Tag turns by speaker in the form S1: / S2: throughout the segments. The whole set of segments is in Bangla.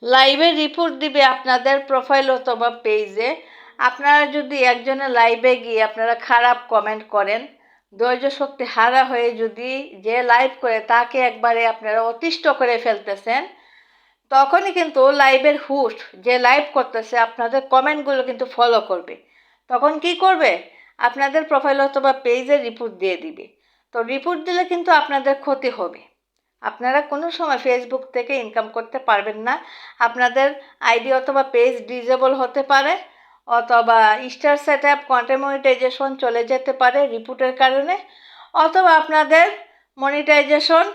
S1: লাইভে রিপোর্ট দিবে আপনাদের প্রোফাইল অথবা পেজে। আপনারা যদি একজনের লাইভে গিয়ে আপনারা খারাপ কমেন্ট করেন, ধৈর্য শক্তি হারা হয়ে যদি যে লাইভ করে তাকে একবারে আপনারা অতিষ্ঠ করে ফেলতেছেন, তখনই কিন্তু লাইভের হোস্ট যে লাইভ করতেছে আপনাদের কমেন্টগুলো কিন্তু ফলো করবে। তখন কি করবে? আপনাদের প্রোফাইল অথবা পেজে রিপোর্ট দিয়ে দিবে। তো রিপোর্ট দিলে কিন্তু আপনাদের ক্ষতি হবে। আপনারা কোনো সময় ফেসবুক থেকে ইনকাম করতে পারবেন না। আপনাদের আইডি অথবা পেজ ডিসেবল হতে পারে, অথবা star set up content monetisation চলে যেতে পারে রিপোর্টের কারণে, অথবা আপনাদের মনিটাইজেশন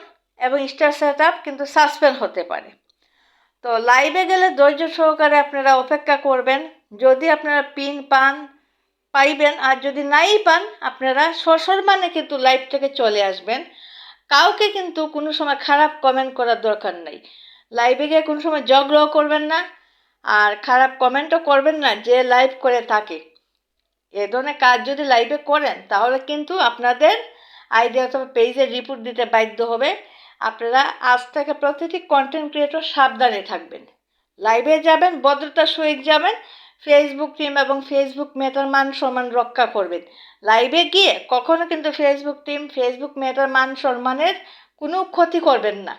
S1: এবং স্টার সেট আপ কিন্তু সাসপেন্ড হতে পারে। তো লাইভে গেলে ধৈর্য সহকারে আপনারা অপেক্ষা করবেন। যদি আপনারা পিন পান পাইবেন, আর যদি নাই পান আপনারা সসম্মানে কিন্তু লাইভ থেকে চলে আসবেন। কাউকে কিন্তু কোনো সময় খারাপ কমেন্ট করার দরকার নাই। লাইভে গিয়ে কোনো সময় ঝগড়াও করবেন না, আর খারাপ কমেন্টও করবেন না যে লাইভ করে থাকে। এ ধরনের কাজ যদি লাইভে করেন তাহলে কিন্তু আপনাদের আইডি অথবা পেজে রিপোর্ট দিতে বাধ্য হবে। আপনারা আজ থেকে প্রতিটি কন্টেন্ট ক্রিয়েটর সাবধানে থাকবেন। লাইভে যাবেন, ভদ্রতার সহিত যাবেন, ফেসবুক টিম এবং ফেসবুক মেটার মান সম্মান রক্ষা করবেন। লাইভে গিয়ে কখনো কিন্তু ফেসবুক টিম, ফেসবুক মেটার মান সম্মানের কোনো ক্ষতি করবেন না।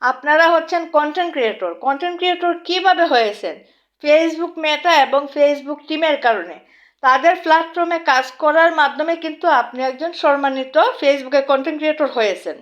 S1: আপনারা হচ্ছেন কন্টেন্ট ক্রিয়েটর। কন্টেন্ট ক্রিয়েটর কীভাবে হয়েছেন? ফেসবুক মেটা এবং ফেসবুক টিমের কারণে। তাদের প্ল্যাটফর্মে কাজ করার মাধ্যমে কিন্তু আপনি একজন সম্মানিত ফেসবুকে কন্টেন্ট ক্রিয়েটর হয়েছেন।